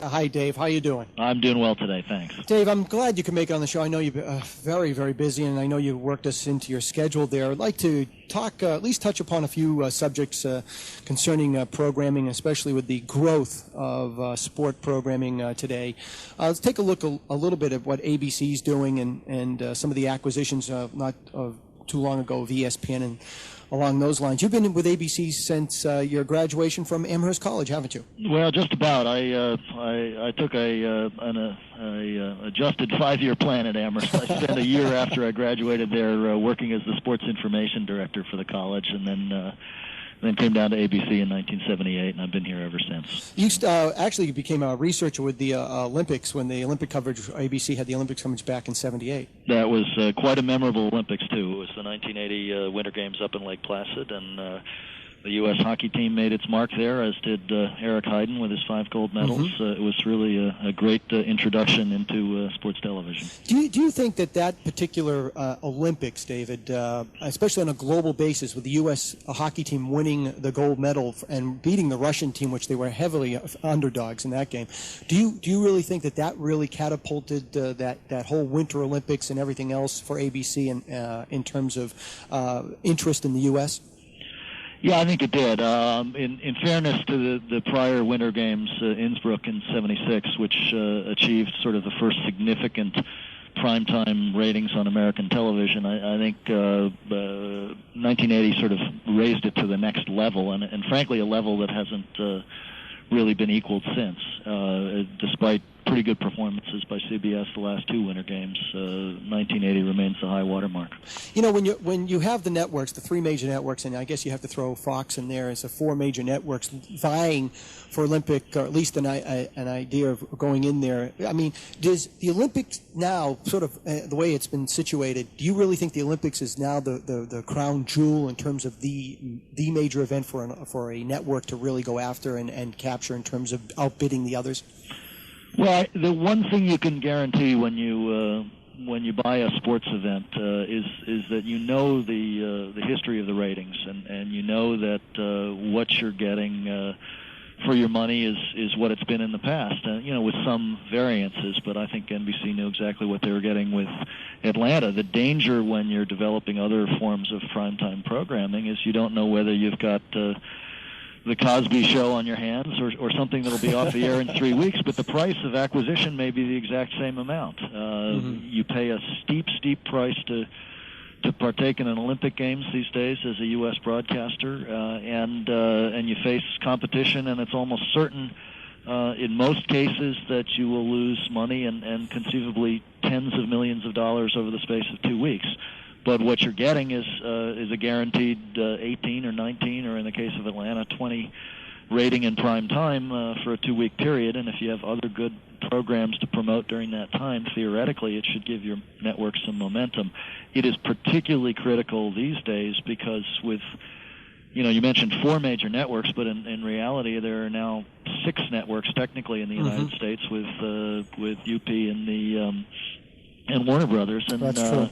Hi, Dave. How you doing? I'm doing well today, thanks. Dave, I'm glad you could make it on the show. I know you're very, very busy, and I know you worked us into your schedule there. I'd like to talk, at least touch upon a few subjects concerning programming, especially with the growth of sport programming today. Let's take a look a little bit at what ABC is doing and some of the acquisitions not too long ago of ESPN and along those lines. You've been with ABC since your graduation from Amherst College, haven't you? Well, just about. I took an adjusted 5-year plan at Amherst. I spent a year after I graduated there working as the sports information director for the college, and then came down to ABC in 1978, and I've been here ever since. You actually became a researcher with the Olympics when the Olympic coverage, ABC had the Olympics coverage back in '78. That was quite a memorable Olympics, too. It was the 1980 Winter Games up in Lake Placid, and the U.S. hockey team made its mark there, as did Eric Heiden with his 5 gold medals. It was really a great introduction into sports television. Do you think that particular Olympics, David, especially on a global basis, with the U.S. hockey team winning the gold medal and beating the Russian team, which they were heavily underdogs in that game, do you really think that really catapulted that whole Winter Olympics and everything else for ABC in terms of interest in the U.S.? Yeah, I think it did. In fairness to the prior Winter Games, Innsbruck in '76, which achieved sort of the first significant primetime ratings on American television, I think 1980 sort of raised it to the next level, and frankly a level that hasn't really been equaled since, despite pretty good performances by CBS the last 2 Winter Games. 1980 remains the high watermark. You know, when you have the networks, the 3 major networks, and I guess you have to throw Fox in there as the 4 major networks vying for Olympic, or at least an idea of going in there. I mean, does the Olympics now, sort of the way it's been situated, do you really think the Olympics is now the crown jewel in terms of the major event for a network to really go after and capture in terms of outbidding the others? Well, the one thing you can guarantee when you buy a sports event is that you know the history of the ratings, and you know that what you're getting for your money is what it's been in the past. With some variances, but I think NBC knew exactly what they were getting with Atlanta. The danger when you're developing other forms of primetime programming is you don't know whether you've got the Cosby Show on your hands or something that'll be off the air in 3 weeks, but the price of acquisition may be the exact same amount. You pay a steep price to partake in an Olympic Games these days as a U.S. broadcaster, and you face competition, and it's almost certain in most cases that you will lose money and conceivably tens of millions of dollars over the space of 2 weeks. But what you're getting is a guaranteed 18 or 19, or in the case of Atlanta, 20 rating in prime time for a 2-week period. And if you have other good programs to promote during that time, theoretically, it should give your network some momentum. It is particularly critical these days because with, you mentioned 4 major networks, but in reality there are now 6 networks technically in the United States with UP and Warner Brothers, and that's true.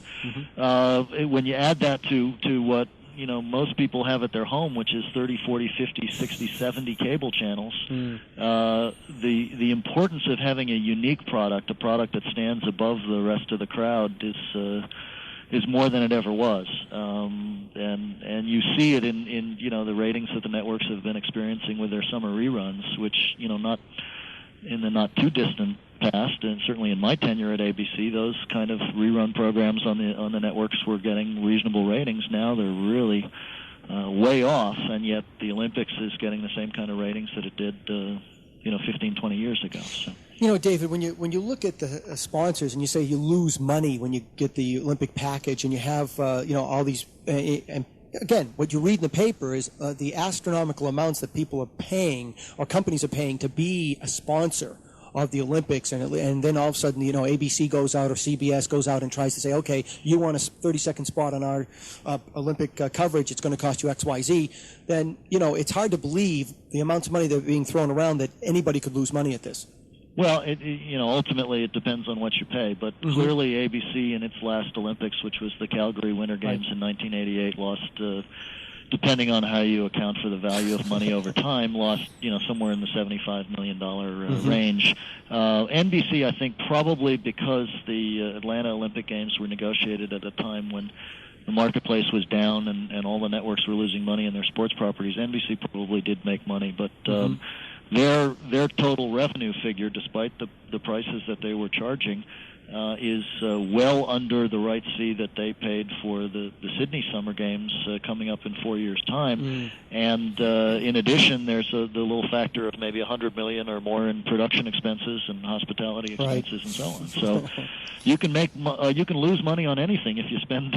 When you add that to what most people have at their home, which is 30, 40, 50, 60, 70 cable channels, the importance of having a unique product, a product that stands above the rest of the crowd, is more than it ever was, and you see it in the ratings that the networks have been experiencing with their summer reruns, which not in the not too distant past, and certainly in my tenure at ABC, those kind of rerun programs on the networks were getting reasonable ratings. Now they're really way off, and yet the Olympics is getting the same kind of ratings that it did 15, 20 years ago. So. David, when you look at the sponsors and you say you lose money when you get the Olympic package, and you have all these and again, what you read in the paper is the astronomical amounts that people are paying, or companies are paying, to be a sponsor of the Olympics, and then all of a sudden, ABC goes out or CBS goes out and tries to say, okay, you want a 30-second spot on our Olympic coverage, it's going to cost you X, Y, Z. Then, it's hard to believe the amounts of money that are being thrown around that anybody could lose money at this. Well, ultimately it depends on what you pay, but clearly ABC in its last Olympics, which was the Calgary Winter Games in 1988, lost depending on how you account for the value of money over time, lost somewhere in the $75 million range. NBC, I think, probably because the Atlanta Olympic Games were negotiated at a time when the marketplace was down and all the networks were losing money in their sports properties. NBC probably did make money, but their total revenue figure, despite the prices that they were charging, is well under the rights fee that they paid for the Sydney Summer Games coming up in 4 years' time. And in addition, there's the little factor of maybe $100 million or more in production expenses and hospitality expenses and so on. So you can lose money on anything if you spend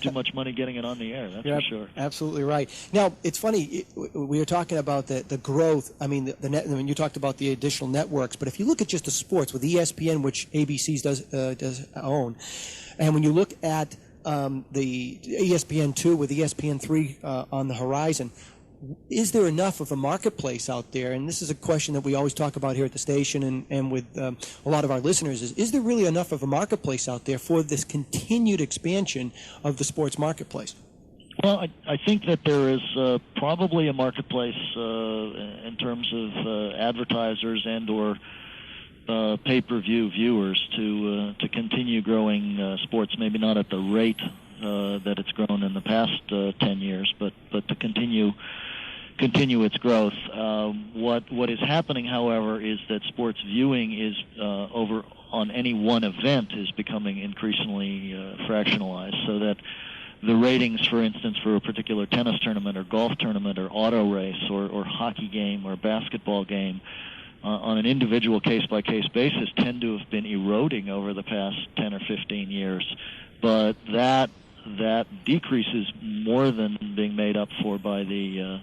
too much money getting it on the air. That's for sure. Absolutely right. Now, it's funny. We were talking about the growth. I mean, you talked about the additional networks, but if you look at just the sports with ESPN, which ABC does own, and when you look at the ESPN2 with ESPN3 on the horizon, is there enough of a marketplace out there? And this is a question that we always talk about here at the station and with a lot of our listeners is there really enough of a marketplace out there for this continued expansion of the sports marketplace? Well, I think that there is probably a marketplace in terms of advertisers and or pay-per-view viewers to continue growing sports, maybe not at the rate that it's grown in the past 10 years, but to continue its growth. What is happening, however, is that sports viewing is over on any one event is becoming increasingly fractionalized, so that the ratings, for instance, for a particular tennis tournament or golf tournament or auto race or hockey game or basketball game on an individual case-by-case basis tend to have been eroding over the past 10 or 15 years. But that decrease is more than being made up for by the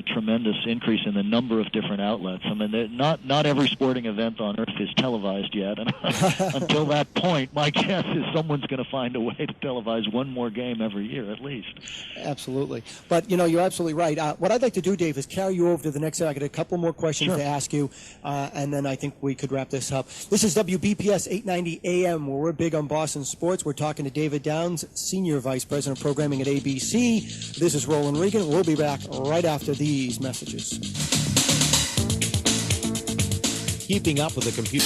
tremendous increase in the number of different outlets. I mean, not every sporting event on earth is televised yet, and until that point, my guess is someone's going to find a way to televise one more game every year at least. Absolutely. But, you're absolutely right. What I'd like to do, Dave, is carry you over to the next hour. I got a couple more questions to ask you, and then I think we could wrap this up. This is WBPS 890 AM, where we're big on Boston sports. We're talking to David Downs, Senior Vice President of Programming at ABC. This is Roland Regan. We'll be back right after these messages. Keeping up with the computer.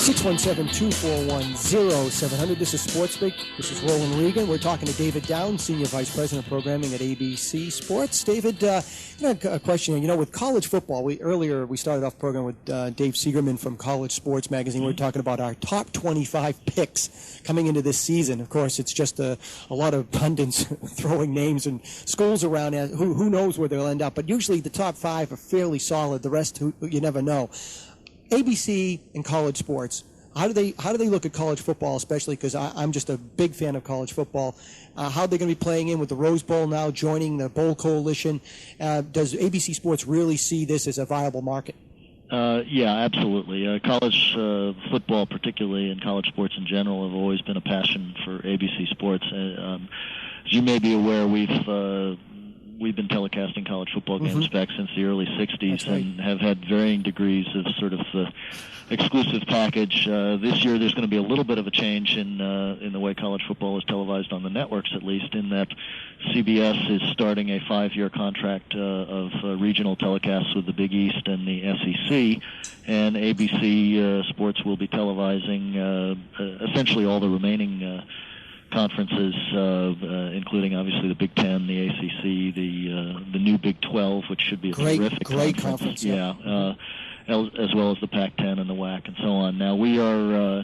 617-241-0700. This is Sports Break. This is Roland Regan. We're talking to David Downs, Senior Vice President of Programming at ABC Sports. David, a question. With college football, we started off the program with Dave Siegerman from College Sports Magazine. We were talking about our top 25 picks coming into this season. Of course, it's just a lot of pundits throwing names and schools around. Who knows where they'll end up? But usually the top 5 are fairly solid. The rest, you never know. ABC and college sports, how do they look at college football, especially because I'm just a big fan of college football? How are they going to be playing in with the Rose Bowl now, joining the Bowl Coalition? Does ABC Sports really see this as a viable market? Yeah, absolutely. College football, particularly, and college sports in general, have always been a passion for ABC Sports. As you may be aware, we've been telecasting college football games back since the early 60s and have had varying degrees of sort of exclusive package. This year there's going to be a little bit of a change in the way college football is televised on the networks, at least, in that CBS is starting a 5-year contract of regional telecasts with the Big East and the SEC, and ABC Sports will be televising essentially all the remaining conferences, including obviously the Big Ten, the ACC, the new Big 12, which should be a terrific conference. As well as the Pac-10 and the WAC and so on. Now we're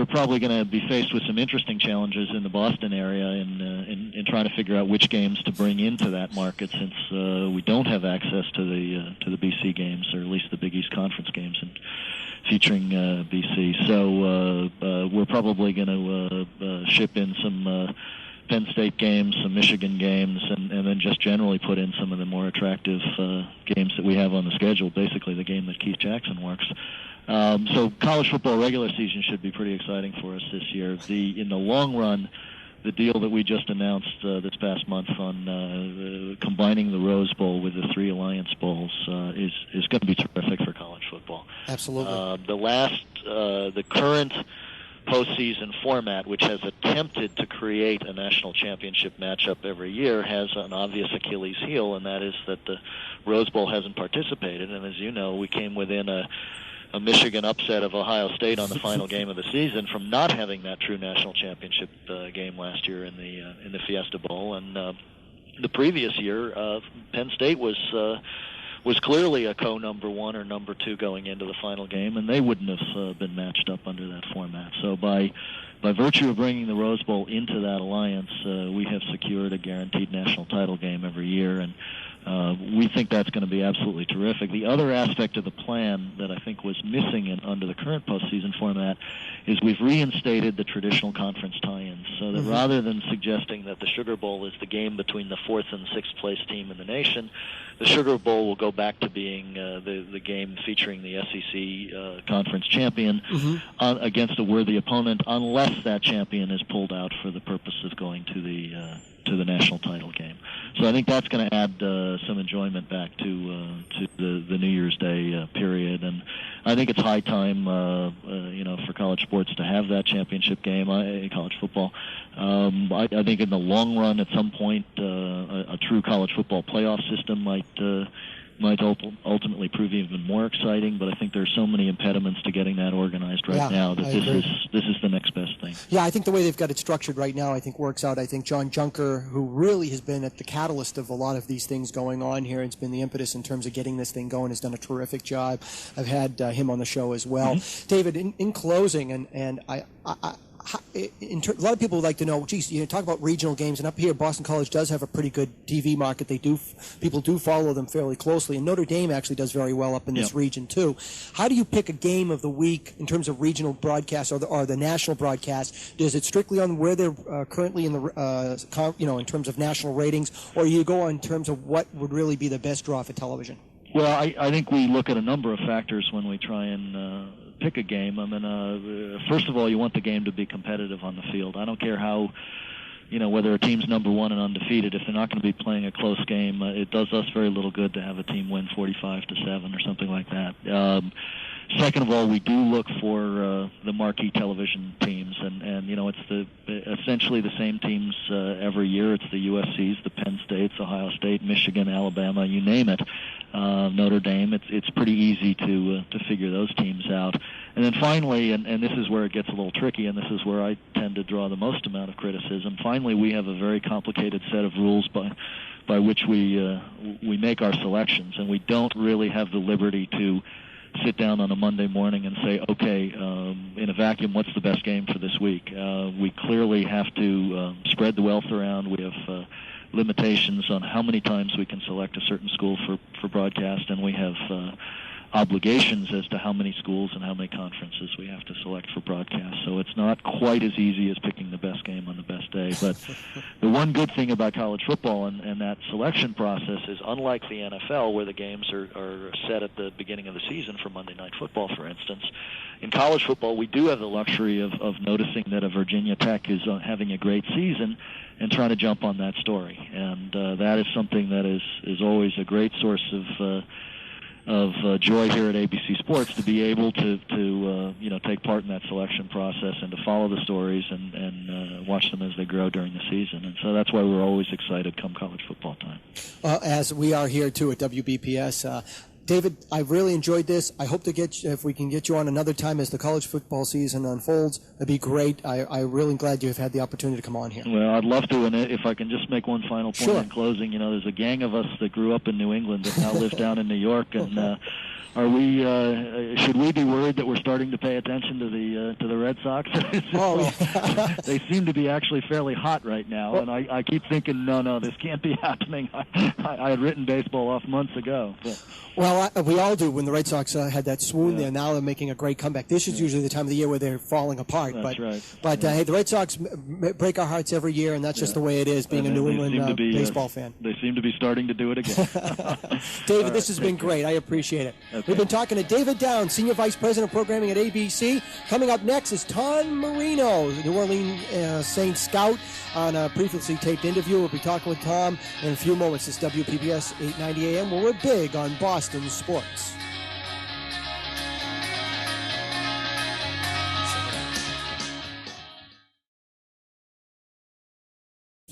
probably going to be faced with some interesting challenges in the Boston area in trying to figure out which games to bring into that market, since we don't have access to the BC games, or at least the Big East Conference games, and featuring BC. So we're probably going to ship in some Penn State games, some Michigan games, and then just generally put in some of the more attractive games that we have on the schedule, basically the game that Keith Jackson works. So college football regular season should be pretty exciting for us this year. In the long run, the deal that we just announced this past month on combining the Rose Bowl with the 3 Alliance Bowls is going to be terrific for college football. Absolutely. The current postseason format, which has attempted to create a national championship matchup every year, has an obvious Achilles heel, and that is that the Rose Bowl hasn't participated. And as you know, we came within a Michigan upset of Ohio State on the final game of the season from not having that true national championship game last year in the Fiesta Bowl. And the previous year, Penn State was clearly a co-number 1 or number 2 going into the final game, and they wouldn't have been matched up under that format. So by virtue of bringing the Rose Bowl into that alliance, we have secured a guaranteed national title game every year, and we think that's going to be absolutely terrific. The other aspect of the plan that I think was missing under the current postseason format is we've reinstated the traditional conference tie-ins, so that rather than suggesting that the Sugar Bowl is the game between the 4th and 6th place team in the nation, the Sugar Bowl will go back to being the game featuring the SEC conference champion against a worthy opponent, unless that champion is pulled out for the purpose of going to the national title game. So I think that's going to add some enjoyment back to the New Year's Day period, and I think it's high time for college sports to have that championship game, college football. I think in the long run, at some point, a true college football playoff system might ultimately prove even more exciting, but I think there's so many impediments to getting that organized now that this is the next best thing. Yeah, I think the way they've got it structured right now, I think works out. I think John Junker, who really has been at the catalyst of a lot of these things going on here, and it's been the impetus in terms of getting this thing going, has done a terrific job. I've had him on the show as well. David, in closing, and a lot of people would like to know, geez, you talk about regional games, and up here, Boston College does have a pretty good TV market. People do follow them fairly closely, and Notre Dame actually does very well up in this region too. How do you pick a game of the week in terms of regional broadcast or the national broadcast? Is it strictly on where they're currently in the in terms of national ratings, or you go in terms of what would really be the best draw for television? Well, I think we look at a number of factors when we try and pick a game. I mean, first of all, you want the game to be competitive on the field. I don't care how, whether a team's number 1 and undefeated. If they're not going to be playing a close game, it does us very little good to have a team win 45-7 or something like that. Second of all, we do look for the marquee television teams, and it's essentially the same teams every year. It's the USCs, the Penn States, Ohio State, Michigan, Alabama, you name it. Notre Dame. It's pretty easy to figure those teams out. And then finally, and this is where it gets a little tricky, and this is where I tend to draw the most amount of criticism. Finally, we have a very complicated set of rules by which we make our selections, and we don't really have the liberty to sit down on a Monday morning and say, okay, in a vacuum, what's the best game for this week? We clearly have to spread the wealth around. We have limitations on how many times we can select a certain school for broadcast, and we have obligations as to how many schools and how many conferences we have to select for broadcast. So it's not quite as easy as picking the best game on the best day. But the one good thing about college football and that selection process is, unlike the NFL, where the games are set at the beginning of the season for Monday Night Football, for instance, in college football we do have the luxury of noticing that a Virginia Tech is having a great season and trying to jump on that story. And that is something that is always a great source of joy here at ABC Sports, to be able to take part in that selection process and to follow the stories and watch them as they grow during the season. And so that's why we're always excited come college football time. As we are here too at WBPS. David, I've really enjoyed this. I hope to if we can get you on another time as the college football season unfolds. It'd be great. I'm really glad you've had the opportunity to come on here. Well, I'd love to, and if I can just make one final point in closing, there's a gang of us that grew up in New England that now live down in New York, and should we be worried that we're starting to pay attention to the Red Sox? They seem to be actually fairly hot right now, and I keep thinking, no, this can't be happening. I had written baseball off months ago. But. Well, we all do when the Red Sox had that swoon there. Now they're making a great comeback. This is usually the time of the year where they're falling apart. That's right. But hey, the Red Sox break our hearts every year, and that's just the way it is, being a New England baseball fan. They seem to be starting to do it again. David, this has been great. I appreciate it. Okay. We've been talking to David Downs, Senior Vice President of Programming at ABC. Coming up next is Tom Marino, the New Orleans Saints scout, on a previously taped interview. We'll be talking with Tom in a few moments. It's WPPS 890 AM, where we're big on Boston sports.